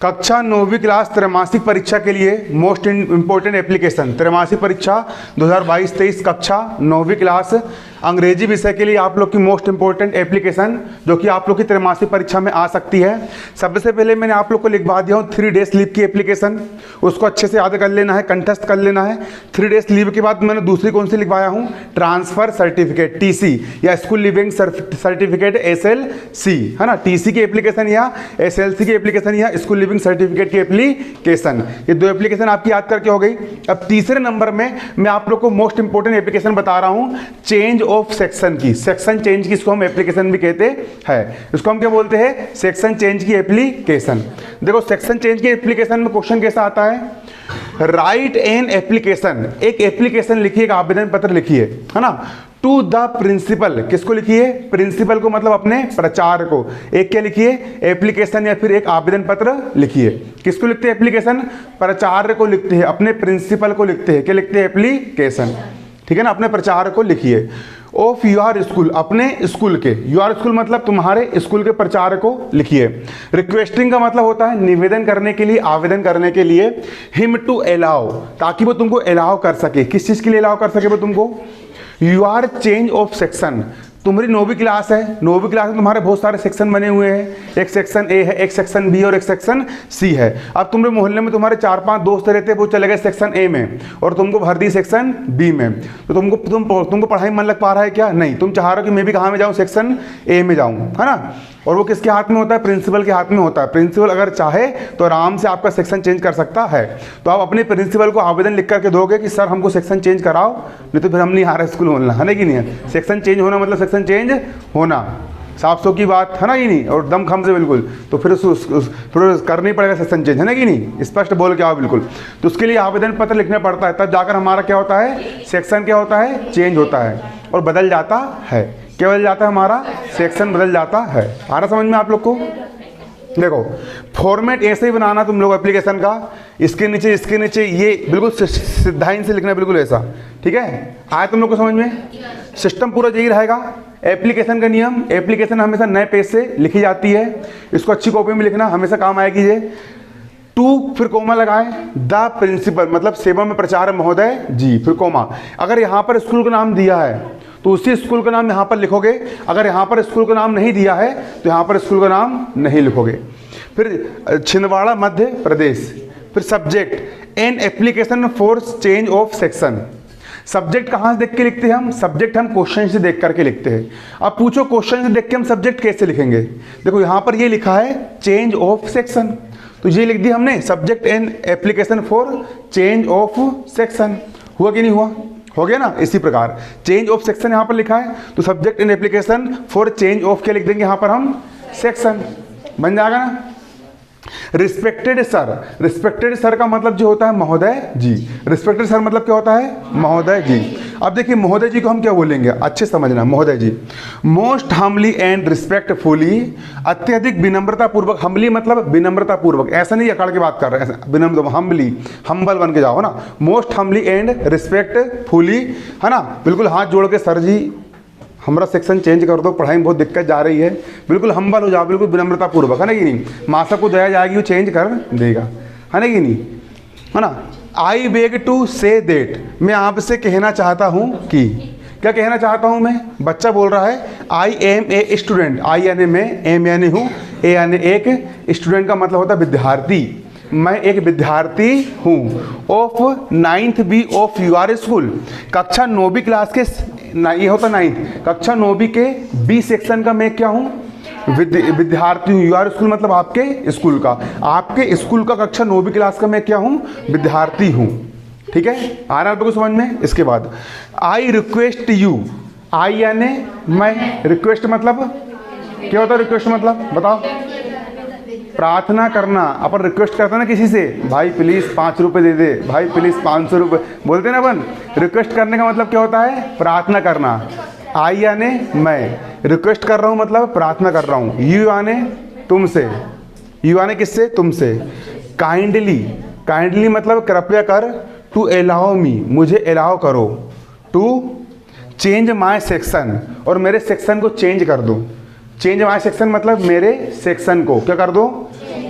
कक्षा 9वीं क्लास त्रैमासिक परीक्षा के लिए मोस्ट इम्पोर्टेंट एप्लीकेशन। त्रैमासिक परीक्षा 2022-23 कक्षा 9वीं क्लास अंग्रेजी विषय के लिए आप लोग की मोस्ट इंपॉर्टेंट एप्लीकेशन जो कि आप लोग की त्रैमासिक परीक्षा में आ सकती है। सबसे पहले मैंने आप लोग को लिखवा दिया हूँ 3 डेज लीव की एप्लीकेशन, उसको अच्छे से याद कर लेना है, कंठस्थ कर लेना है। 3 डेज लीव के बाद मैंने दूसरी कौन सी लिखवाया हूँ, ट्रांसफर सर्टिफिकेट TC या स्कूल लिविंग सर्टिफिकेट SLC, है ना। TC की एप्लीकेशन या SLC की एप्लीकेशन या स्कूल लिविंग सर्टिफिकेट की एप्लीकेशन, ये 2 एप्लीकेशन आपकी याद करके हो गई। अब तीसरे नंबर में मैं आप लोग को मोस्ट इंपॉर्टेंट एप्लीकेशन बता रहा हूँ चेंज ऑफ सेक्शन की। सेक्शन चेंज की इसको हम एप्लीकेशन भी कहते हैं, इसको हम क्या बोलते हैं, सेक्शन चेंज की एप्लीकेशन। देखो सेक्शन चेंज की एप्लीकेशन में क्वेश्चन कैसा आता है, राइट एन एप्लीकेशन, एक एप्लीकेशन लिखिए, एक आवेदन पत्र लिखिए, है ना, टू द प्रिंसिपल, किसको लिखिए, प्रिंसिपल को, मतलब अपने प्राचार्य को। एक क्या लिखिए, एप्लीकेशन या फिर एक आवेदन पत्र लिखिए। किसको लिखते हैं एप्लीकेशन, प्राचार्य को लिखते हैं, अपने प्रिंसिपल को लिखते हैं, क्या लिखते हैं, एप्लीकेशन, ठीक है ना, अपने प्राचार्य को लिखिए। ऑफ योर स्कूल, अपने स्कूल के, योर स्कूल मतलब तुम्हारे स्कूल के प्राचार्य को लिखिए। रिक्वेस्टिंग का मतलब होता है निवेदन करने के लिए, आवेदन करने के लिए। हिम टू अलाउ, ताकि वो तुमको अलाउ कर सके, किस चीज के लिए अलाउ कर सके वो तुमको, योर चेंज ऑफ सेक्शन। तुम्हारी 9वीं क्लास है, 9वीं क्लास में तुम्हारे बहुत सारे सेक्शन बने हुए हैं, एक सेक्शन A है, एक सेक्शन B और एक सेक्शन C है। अब तुम्हारे मोहल्ले में तुम्हारे 4-5 दोस्त रहते हैं, वो चले गए सेक्शन A में और तुमको भर दी सेक्शन B में, तो तुमको पढ़ाई में मन लग पा रहा है क्या, नहीं, तुम चाह रहे हो कि मैं भी कहाँ में जाऊँ, सेक्शन A में जाऊँ, है ना। और वो किसके हाथ में होता है, प्रिंसिपल के हाथ में होता है। प्रिंसिपल अगर चाहे तो आराम से आपका सेक्शन चेंज कर सकता है। तो आप अपने प्रिंसिपल को आवेदन लिख करके दोगे कि सर हमको सेक्शन चेंज कराओ, नहीं तो फिर हम नहीं आ रहे स्कूल होना, है ना कि नहीं है। सेक्शन चेंज होना मतलब सेक्शन चेंज होना, साफ सौ की बात है ना कि नहीं, और दम खम से बिल्कुल। तो फिर फिर करना ही पड़ेगा सेक्शन चेंज, है ना कि नहीं, स्पष्ट बोल के आओ बिल्कुल। तो उसके लिए आवेदन पत्र लिखना पड़ता है, तब जाकर हमारा क्या होता है, सेक्शन क्या होता है, चेंज होता है और बदल जाता है। क्या बदल जाता है, हमारा सेक्शन बदल जाता है। आ रहा समझ में आप लोग को। देखो फॉर्मेट ऐसे ही बनाना तुम लोग एप्लीकेशन का, इसके नीचे ये बिल्कुल सिद्धाइन से लिखना, बिल्कुल ऐसा, ठीक है। आया तुम लोग को समझ में, सिस्टम पूरा यही रहेगा। एप्लीकेशन का नियम, एप्लीकेशन हमेशा नए पेज से लिखी जाती है, इसको अच्छी कॉपी में लिखना, हमेशा काम आएगी ये। टू फिर कोमा लगाए, द प्रिंसिपल मतलब सेवा में प्राचार्य महोदय जी, फिर कोमा। अगर यहाँ पर स्कूल का नाम दिया है तो उसी स्कूल का नाम यहाँ पर लिखोगे, अगर यहाँ पर स्कूल का नाम नहीं दिया है तो यहाँ पर स्कूल का नाम नहीं लिखोगे। फिर छिंदवाड़ा मध्य प्रदेश। फिर subject, an application for change of section. Subject कहाँ से देख के लिखते हैं हम, सब्जेक्ट हम क्वेश्चन से देख करके लिखते हैं। अब पूछो क्वेश्चन से देख के हम सब्जेक्ट कैसे लिखेंगे। देखो यहाँ पर ये लिखा है चेंज ऑफ सेक्शन, तो ये लिख दिया हमने, subject an application for change of section. हुआ कि नहीं हुआ, हो गया ना। इसी प्रकार चेंज ऑफ सेक्शन यहाँ पर लिखा है, तो subject in application for change of क्या लिख देंगे यहाँ पर हम, सेक्शन, बन जाएगा ना। रिस्पेक्टेड सर, रिस्पेक्टेड सर का मतलब जो होता है महोदय जी, रिस्पेक्टेड सर मतलब क्या होता है, महोदय जी। अब देखिए महोदय जी को हम क्या बोलेंगे, अच्छे समझना, महोदय जी। मोस्ट हम्बली एंड रिस्पेक्टफुली, अत्यधिक विनम्रता पूर्वक, हम्बली मतलब विनम्रता पूर्वक, ऐसा नहीं अकड़ के बात कर रहे हैं, विनम्र हम्बली, हम्बल बन के जाओ ना। मोस्ट हम्बली एंड रिस्पेक्टफुली, है ना, बिल्कुल हाथ जोड़ के, सर जी हमारा सेक्शन चेंज कर दो, पढ़ाई में बहुत दिक्कत जा रही है, बिल्कुल हम्बल हो जाओ, बिल्कुल विनम्रता पूर्वक, है ना कि नहीं। मासा को दया जाएगी वो चेंज कर देगा, है ना कि नहीं, है ना। आई बेग टू से देट, मैं आपसे कहना चाहता हूँ कि, क्या कहना चाहता हूँ मैं, बच्चा बोल रहा है आई एम ए स्टूडेंट, आई यानी मैं, एम यानी हूँ, ए यानी एक, स्टूडेंट का मतलब होता है विद्यार्थी, मैं एक विद्यार्थी हूँ। Of 9th B of your school, कक्षा 9वीं क्लास के, ये होता 9th, कक्षा 9वीं के B सेक्शन का मैं क्या हूँ, विद्यार्थी हूँ। योर स्कूल मतलब आपके स्कूल का, आपके स्कूल का कक्षा 9वीं क्लास का मैं क्या हूँ, विद्यार्थी हूँ, ठीक है। आ रहा है आपको समझ में। इसके बाद आई रिक्वेस्ट यू, आई यानी मैं, रिक्वेस्ट मतलब क्या होता है, रिक्वेस्ट मतलब बताओ, प्रार्थना करना। अपन रिक्वेस्ट करते हैं ना किसी से, भाई प्लीज़ 5 रुपये दे दे, भाई प्लीज़ 500 रुपये, बोलते हैं ना अपन। रिक्वेस्ट करने का मतलब क्या होता है, प्रार्थना करना। आई यानी मैं, रिक्वेस्ट कर रहा हूँ मतलब प्रार्थना कर रहा हूँ। यू यानी तुमसे, यू यानी किससे, तुमसे। काइंडली, काइंडली मतलब कृपया कर। टू अलाउ मी, मुझे अलाउ करो। टू चेंज माई सेक्शन, और मेरे सेक्शन को चेंज कर दो। चेंज माई सेक्शन मतलब मेरे सेक्शन को क्या कर दो,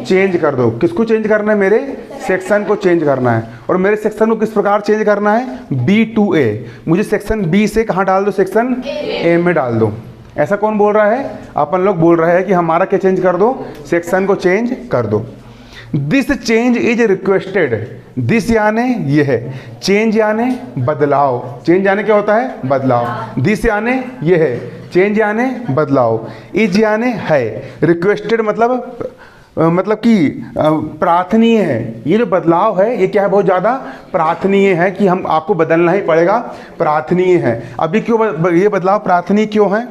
चेंज कर दो। किसको चेंज करना है? मेरे सेक्शन को चेंज करना है। और मेरे सेक्शन को किस प्रकार चेंज करना है? B to A। मुझे सेक्शन B से कहाँ डाल दो? सेक्शन A में डाल दो। ऐसा कौन बोल रहा है? अपन लोग बोल रहे हैं कि हमारा क्या चेंज कर दो? सेक्शन को चेंज कर दो। This change is requested. This यानी ये है, चेंज यानी बदलाव। चेंज यानी क्या होता है? बदलाव। दिस यानी ये है, चेंज यानी बदलाव। इज यानी है, रिक्वेस्टेड मतलब कि प्रार्थनीय है। ये जो बदलाव है ये क्या है? बहुत ज़्यादा प्रार्थनीय है कि हम आपको बदलना ही पड़ेगा, प्रार्थनीय है। अभी क्यों ये बदलाव प्रार्थनीय क्यों है?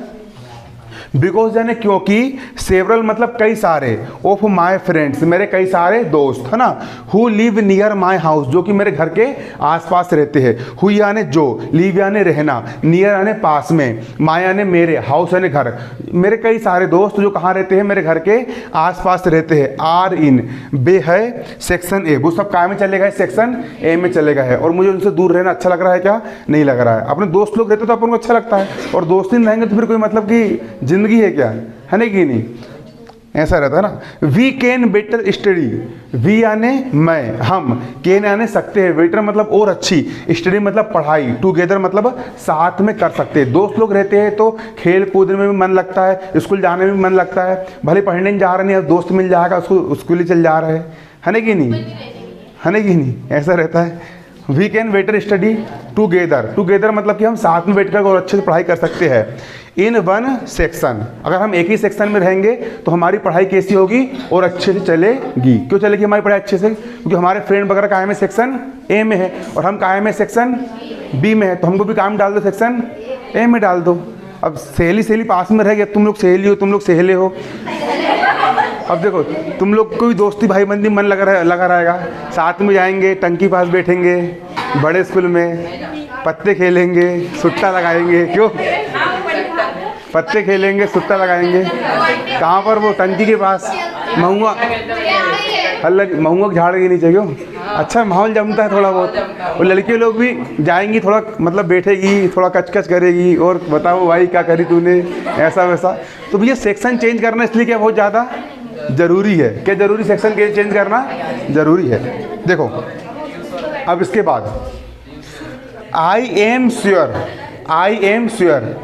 बिकॉज यानी क्योंकि सेवरल मतलब कई सारे, ऑफ माई फ्रेंड्स मेरे कई सारे दोस्त है ना, who live near my house जो कि मेरे घर के आसपास रहते हैं। हु यानी जो, लिव यानी रहना, नियर यानी पास में, माई यानी मेरे, हाउस यानी घर। मेरे कई सारे दोस्त जो कहाँ रहते हैं? मेरे घर के आसपास रहते हैं। आर इन, बे है सेक्शन ए, वो सब कहाँ में चले गए? सेक्शन ए में चले गए हैं। और मुझे उनसे दूर रहना अच्छा लग रहा है क्या? नहीं लग रहा है। अपने दोस्त लोग रहते तो अपन को अच्छा लगता है, और दोस्त ही नहीं रहेंगे तो फिर कोई मतलब कि जिंदगी है क्या? है ना कि नहीं? ऐसा रहता है ना। We can better study. We यानी मैं, हम, कैन यानी सकते हैं, बेटर मतलब और अच्छी, स्टडी मतलब पढ़ाई, टुगेदर मतलब साथ में कर सकते हैं। दोस्त लोग रहते हैं तो खेल कूद में भी मन लगता है, स्कूल जाने में भी मन लगता है। भले पढ़ने नहीं जा रहे नहीं, दोस्त मिल जाएगा उसको, स्कूल ही चल जा रहे हैं। है ना कि नहीं? है ना कि नहीं? ऐसा रहता है। We can better study together. Together मतलब कि हम साथ में बैठकर और अच्छे से पढ़ाई कर सकते हैं। इन वन सेक्शन, अगर हम एक ही सेक्शन में रहेंगे तो हमारी पढ़ाई कैसी होगी? और अच्छे से चलेगी। क्यों चलेगी हमारी पढ़ाई अच्छे से? क्योंकि हमारे फ्रेंड वगैरह कायम में सेक्शन ए में है और हम कायम में सेक्शन बी में है, तो हमको भी काम डाल दो, सेक्शन ए में डाल दो। अब सहेली पास में रह गया, तुम लोग सहेली हो, तुम लोग सहेले हो। अब देखो तुम लोग कोई दोस्ती भाईबंदी मन लगा रहेगा, साथ में जाएंगे, टंकी पास बैठेंगे, बड़े स्कूल में पत्ते खेलेंगे, सुट्टा लगाएंगे। क्यों? पत्ते खेलेंगे, सुट्टा लगाएंगे। कहाँ पर? वो टंकी के पास, महुआ झाड़ के नीचे। क्यों? अच्छा माहौल जमता है थोड़ा बहुत। और लड़के लोग भी जाएंगी, थोड़ा मतलब बैठेगी, थोड़ा कचकच करेगी, और बताओ भाई क्या करी तूने, ऐसा वैसा। तो भैया सेक्शन चेंज करना इसलिए क्या बहुत ज़्यादा ज़रूरी है? क्या ज़रूरी? सेक्शन के चेंज करना ज़रूरी है। देखो अब इसके बाद आई एम श्योर,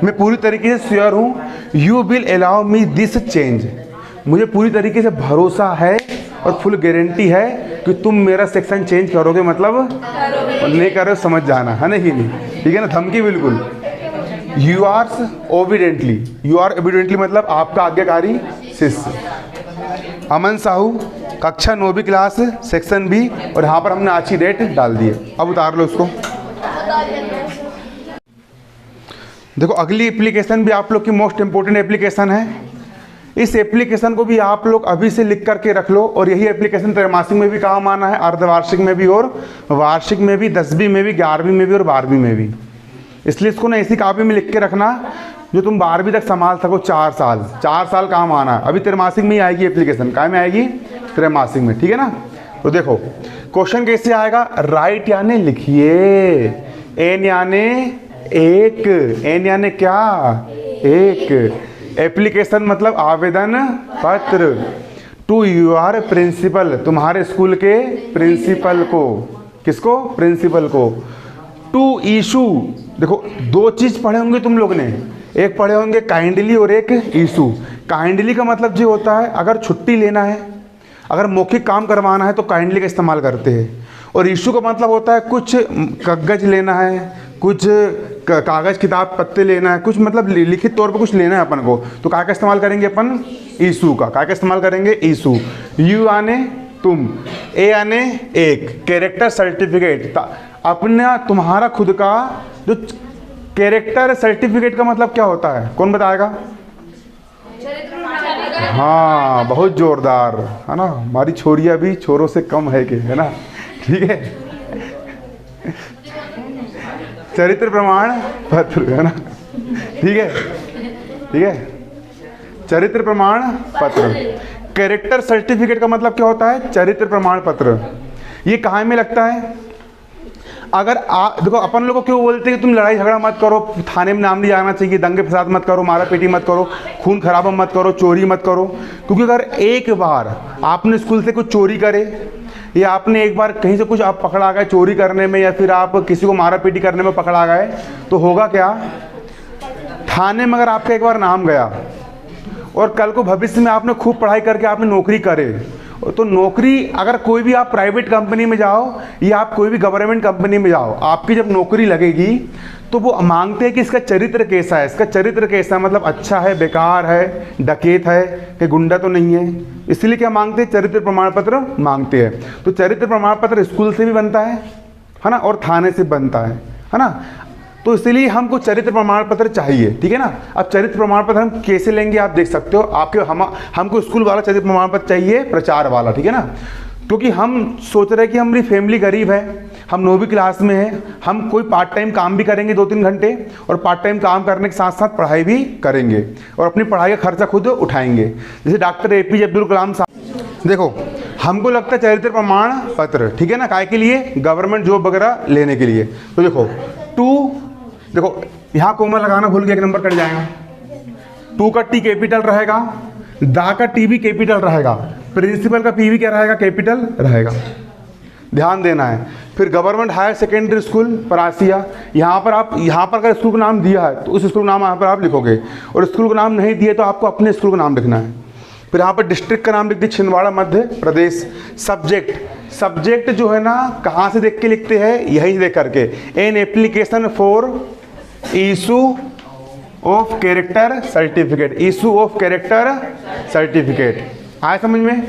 मैं पूरी तरीके से श्योर हूँ। You will allow me this change, मुझे पूरी तरीके से भरोसा है और फुल गारंटी है कि तुम मेरा सेक्शन चेंज करोगे, मतलब नहीं करो समझ जाना, है ना कि नहीं? ठीक है ना? धमकी बिल्कुल। यू आर ओबीडियंटली मतलब आपका आज्ञाकारी शिष्य। अमन साहू, कक्षा 9वीं क्लास, सेक्शन बी। और यहाँ पर हमने आज की डेट डाल दी है। अब उतार लो इसको। देखो अगली एप्लीकेशन भी आप लोग की मोस्ट इंपोर्टेंट एप्लीकेशन है। इस एप्लीकेशन को भी आप लोग अभी से लिख करके रख लो। और यही एप्लीकेशन त्रैमासिक में भी काम आना है, अर्धवार्षिक में भी और वार्षिक में भी, 10वीं में भी, 11वीं में भी और 12वीं में भी। इसलिए इसको ना ऐसी कॉपी में लिख के रखना जो तुम 12वीं तक संभाल सको। 4 साल काम आना। अभी त्रैमासिक में ही आएगी एप्लीकेशन। काय में आएगी? त्रैमासिक में। ठीक है ना? तो देखो क्वेश्चन कैसे आएगा? राइट यानी लिखिए, एन यानी एक, एन यानी क्या? एक। एप्लीकेशन मतलब आवेदन पत्र। टू योर प्रिंसिपल, तुम्हारे स्कूल के प्रिंसिपल को। किसको? प्रिंसिपल को। टू इशू, देखो 2 चीज़ पढ़े होंगे तुम लोग ने, एक पढ़े होंगे काइंडली और एक इशू। काइंडली का मतलब जो होता है अगर छुट्टी लेना है, अगर मौखिक काम करवाना है तो काइंडली का इस्तेमाल करते हैं। और इशू का मतलब होता है कुछ कागज लेना है, कुछ कागज़ किताब पत्ते लेना है, कुछ मतलब लिखित तौर पर कुछ लेना है अपन को, तो काय का इस्तेमाल करेंगे अपन? इशू का। काय का इस्तेमाल करेंगे? इशू। यू आने तुम, ए आने एक। कैरेक्टर सर्टिफिकेट, अपना तुम्हारा खुद का जो कैरेक्टर सर्टिफिकेट का मतलब क्या होता है? कौन बताएगा? हाँ बहुत जोरदार, है ना? हमारी छोरियाँ भी छोरों से कम है कि, है ना? ठीक है। चरित्र प्रमाण पत्र, है ना? ठीक है, ठीक है। चरित्र प्रमाण पत्र। कैरेक्टर सर्टिफिकेट का मतलब क्या होता है? चरित्र प्रमाण पत्र। ये कहाँ में लगता है? अगर आप देखो, अपन लोग को क्यों बोलते हैं कि तुम लड़ाई झगड़ा मत करो, थाने में नाम नहीं जाना चाहिए, दंगे फसाद मत करो, मारा पीटी मत करो, खून खराबा मत करो, चोरी मत करो। क्योंकि अगर एक बार आपने स्कूल से कुछ चोरी करे, या आपने एक बार कहीं से कुछ आप पकड़ा गए चोरी करने में, या फिर आप किसी को मारा पीटी करने में पकड़ा गए, तो होगा क्या, थाने में अगर आपका एक बार नाम गया और कल को भविष्य में आपने खूब पढ़ाई करके आपने नौकरी करे, तो नौकरी अगर कोई भी आप प्राइवेट कंपनी में जाओ या आप कोई भी गवर्नमेंट कंपनी में जाओ, आपकी जब नौकरी लगेगी तो वो मांगते हैं कि इसका चरित्र कैसा है, इसका चरित्र कैसा है, मतलब अच्छा है, बेकार है, डकैत है, कि गुंडा तो नहीं है। इसलिए क्या मांगते हैं, चरित्र प्रमाण पत्र मांगते हैं। तो चरित्र प्रमाण पत्र स्कूल से भी बनता है ना, और थाने से बनता है ना। तो इसलिए हमको चरित्र प्रमाण पत्र चाहिए, ठीक है ना। अब चरित्र प्रमाण पत्र हम कैसे लेंगे आप देख सकते हो। आपके हमको स्कूल वाला चरित्र प्रमाण पत्र चाहिए, प्रचार वाला, ठीक है ना। क्योंकि हम सोच रहे हैं कि हमारी फैमिली गरीब है, हम 9वीं क्लास में हैं, हम कोई पार्ट टाइम काम भी करेंगे 2-3 घंटे, और पार्ट टाइम काम करने के साथ साथ पढ़ाई भी करेंगे, और अपनी पढ़ाई का खर्चा खुद उठाएंगे। जैसे डॉक्टर APJ अब्दुल कलाम साहब, देखो हमको लगता है चरित्र प्रमाण पत्र, ठीक है ना, काय के लिए, गवर्नमेंट जॉब वगैरह लेने के लिए। तो देखो देखो यहाँ कोमा लगाना भूल गया, 1 नंबर कट जाएगा। 2 का T कैपिटल रहेगा, दा का T भी कैपिटल रहेगा, प्रिंसिपल का P भी क्या रहेगा, कैपिटल रहेगा, ध्यान देना है। फिर government higher secondary school Parasia, यहाँ पर अगर स्कूल का नाम दिया है तो उस स्कूल का नाम यहाँ पर आप लिखोगे, और स्कूल का नाम नहीं दिए तो आपको अपने स्कूल का नाम लिखना है। फिर यहाँ पर डिस्ट्रिक्ट का नाम लिख दिए, छिंदवाड़ा मध्य प्रदेश। सब्जेक्ट जो है ना, कहाँ से देख के लिखते हैं, यहीं से देख करके, an application for issue of character certificate, issue of character certificate. आया समझ में।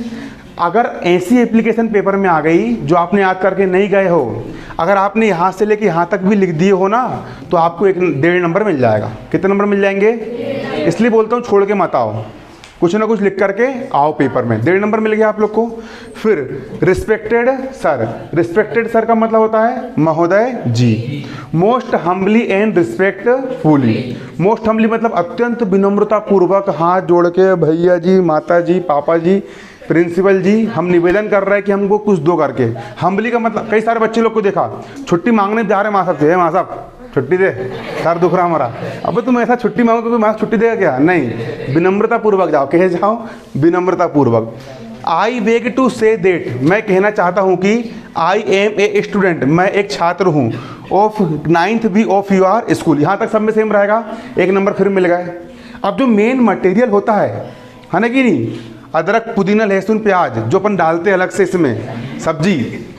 अगर ऐसी एप्लीकेशन पेपर में आ गई जो आपने याद करके नहीं गए हो, अगर आपने यहाँ से लेके यहाँ तक भी लिख दिए हो ना, तो आपको 1.5 नंबर मिल जाएगा। कितने नंबर मिल जाएंगे, इसलिए बोलता हूँ छोड़ के मत आओ, कुछ ना कुछ लिख करके आओ पेपर में। 1.5 नंबर मिल गया आप लोग को। फिर रिस्पेक्टेड सर का मतलब होता है महोदय जी। Most humbly and respectfully, most humbly मतलब अत्यंत विनम्रता पूर्वक हाथ जोड़ के, भैया जी, माता जी, पापा जी, प्रिंसिपल जी, हम निवेदन कर रहे हैं कि हमको कुछ दो करके। हम्बली का मतलब, कई सारे बच्चे लोग को देखा छुट्टी मांगने जा रहे माँ साहब से, माँ साहब छुट्टी दे, सर दुख रहा हमारा। अब तुम ऐसा छुट्टी मांगो तो माँ छुट्टी देगा क्या, नहीं, विनम्रता पूर्वक जाओ, कहे जाओ विनम्रता पूर्वक। आई बेग टू से देट, मैं कहना चाहता हूँ कि आई एम ए स्टूडेंट, मैं एक छात्र हूँ, of 9th B of your school. यहाँ तक सब में सेम रहेगा, 1 नंबर फिर मिल गए। अब जो मेन मटेरियल होता है ना कि नहीं, अदरक, पुदीना, लहसुन, प्याज जो अपन डालते हैं अलग से इसमें सब्जी,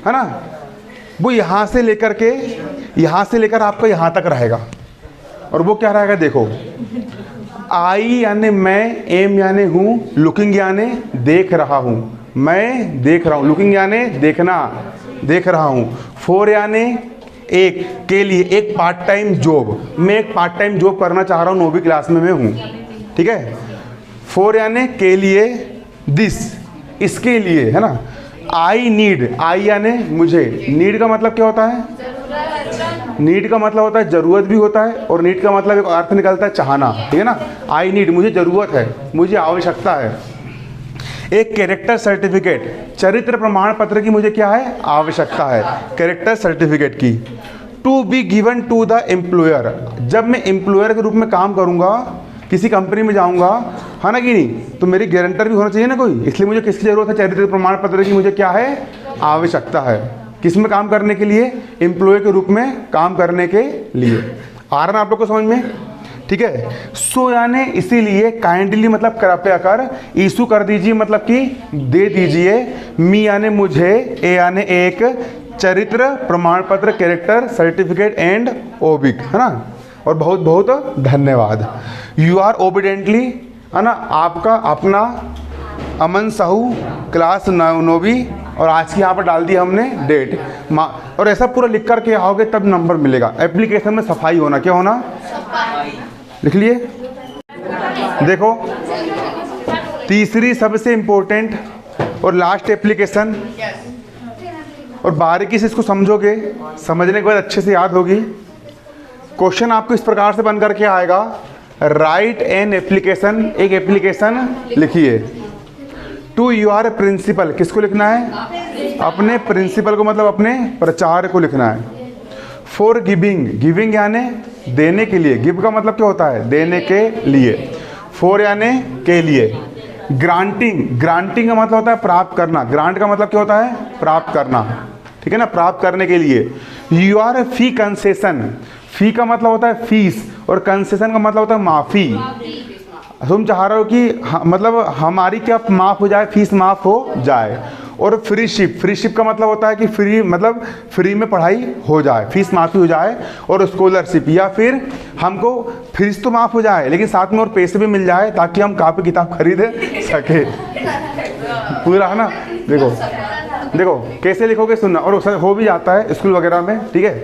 है ना, वो यहाँ से लेकर आपका यहाँ तक रहेगा। और वो क्या रहेगा, देखो, आई यानी मैं, एम यानी हूँ, लुकिंग यानी देख रहा हूँ, मैं देख रहा हूँ, लुकिंग यानी देखना, देख रहा हूँ। फॉर यानी एक, के लिए, एक पार्ट टाइम जॉब, मैं एक पार्ट टाइम जॉब करना चाह रहा हूँ, 9वीं क्लास में मैं हूँ, ठीक है। फॉर यानी के लिए, दिस इसके लिए, है ना। आई नीड, आई यानी मुझे, नीड का मतलब क्या होता है, नीड का मतलब होता है जरूरत भी होता है, और नीड का मतलब एक अर्थ निकलता है चाहना, ठीक है ना। आई नीड, मुझे जरूरत है, मुझे आवश्यकता है। एक कैरेक्टर सर्टिफिकेट, चरित्र प्रमाण पत्र की मुझे क्या है, आवश्यकता है, कैरेक्टर सर्टिफिकेट की। To be given to the employer, जब मैं एम्प्लॉयर के रूप में काम करूंगा, किसी कंपनी में जाऊंगा, है ना कि नहीं, तो मेरी गारंटर भी होना चाहिए ना कोई, इसलिए मुझे किसकी जरूरत है, चरित्र प्रमाण पत्र की मुझे क्या है, आवश्यकता है। किस में काम करने के लिए, एम्प्लॉय के रूप में काम करने के लिए। आ रहा ना आप लोग को समझ में, ठीक है। सो यानी इसीलिए, काइंडली मतलब कृपया कर, इशू कर दीजिए मतलब कि दे दीजिए, मी यानी मुझे, ए यानी एक, चरित्र प्रमाण पत्र, कैरेक्टर सर्टिफिकेट एंड ओबिक, है ना। और बहुत बहुत धन्यवाद। यू आर ओबिडेंटली, है ना, आपका अपना अमन साहू, क्लास 9वीं, और आज की यहाँ पर डाल दी हमने डेट, और ऐसा पूरा लिख करके आओगे तब नंबर मिलेगा। एप्लीकेशन में सफाई होना, क्या होना, लिख लिए। देखो, तीसरी सबसे इम्पोर्टेंट और लास्ट एप्लीकेशन, और बारीकी से इसको समझोगे, समझने के बाद अच्छे से याद होगी। क्वेश्चन आपको इस प्रकार से बन करके आएगा, राइट एन एप्लीकेशन, एक एप्लीकेशन लिखिए, टू योर प्रिंसिपल, किसको लिखना है, अपने प्रिंसिपल को, मतलब अपने प्राचार्य को लिखना है। फॉर गिविंग, गिविंग यानी देने के लिए, गिव का मतलब क्या होता है, देने के लिए, फॉर यानी के लिए। ग्रांटिंग, ग्रांटिंग का मतलब होता है प्राप्त करना, ग्रांट का मतलब क्या होता है, प्राप्त करना, ठीक है ना, प्राप्त करने के लिए। यू आर फी कंसेशन, फी का मतलब होता है फीस और कंसेशन का मतलब होता है माफ़ी। तुम चाह रहे हो कि मतलब हमारी क्या माफ़ हो जाए, फीस माफ़ हो जाए। और फ्री शिप, फ्री शिप का मतलब होता है कि फ्री मतलब फ्री में पढ़ाई हो जाए, फीस माफ़ी हो जाए। और स्कॉलरशिप, या फिर हमको फीस तो माफ़ हो जाए लेकिन साथ में और पैसे भी मिल जाए ताकि हम कापी किताब खरीद सके। पूरा है ना। देखो देखो कैसे लिखोगे सुनना, और हो भी जाता है स्कूल वगैरह में, ठीक है।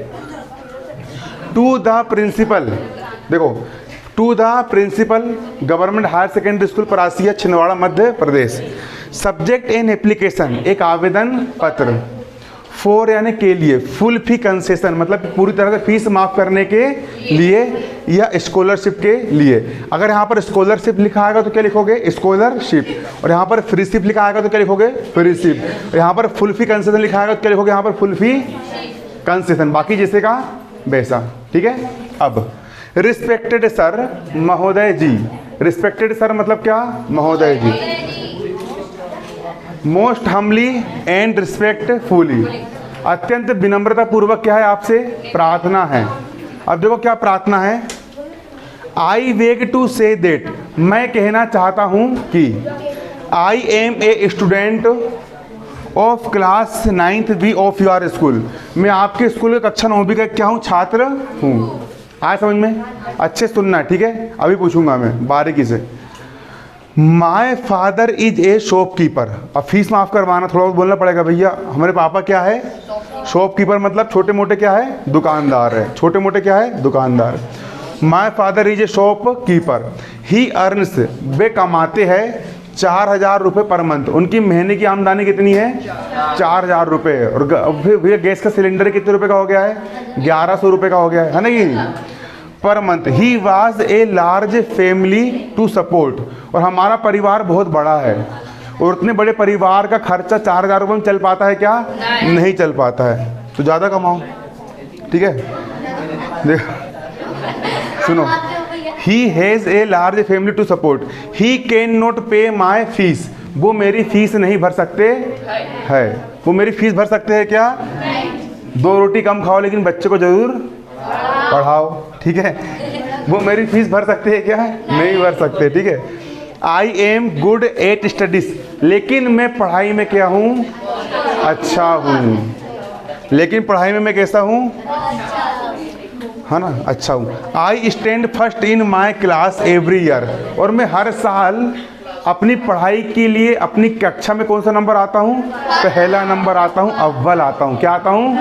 टू द प्रिंसिपल, देखो to the principal government higher secondary school Parasia Chhindwara Madhya Pradesh. Subject an application, एक आवेदन पत्र। फॉर यानी के लिए, फुल फी कंसेशन मतलब पूरी तरह से फीस माफ करने के लिए या स्कॉलरशिप के लिए। अगर यहाँ पर स्कॉलरशिप लिखा आएगा तो क्या लिखोगे, स्कॉलरशिप। और यहाँ पर फ्री शिप लिखा आएगा तो क्या लिखोगे, फ्री शिप। और यहाँ पर फुल फी कंसेशन लिखा आएगा तो क्या लिखोगे, यहाँ पर फुल फी कंसेशन, बाकी जैसे का वैसा, ठीक है। अब रिस्पेक्टेड सर महोदय जी, रिस्पेक्टेड सर मतलब क्या, महोदय जी। मोस्ट हम्बली एंड रिस्पेक्टफुली, अत्यंत विनम्रता पूर्वक क्या है, आपसे प्रार्थना है। अब देखो क्या प्रार्थना है, आई वेग टू से देट, मैं कहना चाहता हूँ कि I am a student of class 9th B of your school, मैं आपके स्कूल के कक्षा 9वीं का क्या हूँ, छात्र हूँ। आया समझ में, अच्छे सुनना है, ठीक है। अभी पूछूंगा मैं बारीकी से। My father is a shopkeeper, अब फीस माफ़ करवाना थोड़ा बहुत बोलना पड़ेगा भैया। हमारे पापा क्या है, शॉपकीपर मतलब छोटे मोटे क्या है, दुकानदार है, छोटे मोटे क्या है, दुकानदार। My father is a shopkeeper, he earns, वे कमाते हैं 4000 रुपये पर मंथ, उनकी महीने की आमदनी कितनी है, 4000 रुपये। और भैया गैस का सिलेंडर कितने रुपए का हो गया है, 1100 रुपये का हो गया है ना कि per month. He was a large family to support, और हमारा परिवार बहुत बड़ा है, और उतने बड़े परिवार का खर्चा 4000 रुपये में चल पाता है क्या, नहीं चल पाता है, तो ज़्यादा कमाओ, ठीक है। देखो सुनो, he has a large family to support, he can not pay my fees, वो मेरी फीस नहीं भर सकते है। वो मेरी फीस भर सकते हैं क्या, 2 रोटी कम खाओ लेकिन बच्चे को जरूर पढ़ाओ, ठीक है। वो मेरी फीस भर सकते हैं क्या, नहीं भर सकते, ठीक है। I am good at studies, लेकिन मैं पढ़ाई में क्या हूँ, अच्छा हूँ। लेकिन पढ़ाई में मैं कैसा हूँ, है ना, अच्छा हूँ। I stand first in my class every year, और मैं हर साल अपनी पढ़ाई के लिए अपनी कक्षा में कौन सा नंबर आता हूँ, पहला नंबर आता हूँ, अव्वल आता हूँ। क्या आता हूँ,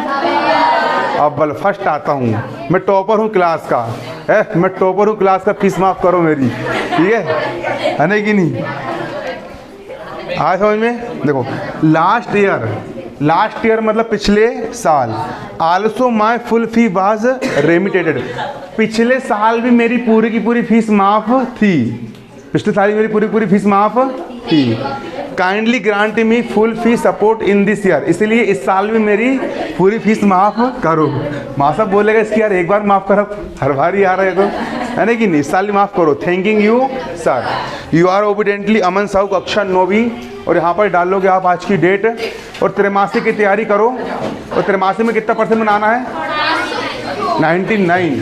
अव्वल, फर्स्ट आता हूँ। मैं टॉपर हूँ क्लास का, है, मैं टॉपर हूँ क्लास का, फीस माफ़ करो मेरी, ठीक है नहीं कि नहीं। आज समझ में। देखो लास्ट ईयर मतलब पिछले साल। Also my full fee was remitted, पिछले साल भी मेरी पूरी की पूरी फीस माफ थी, पिछले साल मेरी पूरी पूरी फीस माफ थी। Kindly grant me full fee support in this year, इसलिए इस साल भी मेरी पूरी फीस माफ करो। माँ साहब बोलेगा इसकी यार एक बार माफ करो, हर बार ही आ रहा है तो, है ना कि नहीं, इस साल ही माफ करो। Thanking you sir, you are obediently Aman Sahu, कक्षा 9वीं। और यहाँ पर डाल लोगे आप आज की डेट, और त्रैमासिक की तैयारी करो। और त्रैमासिक में कितना % बनाना है, 99।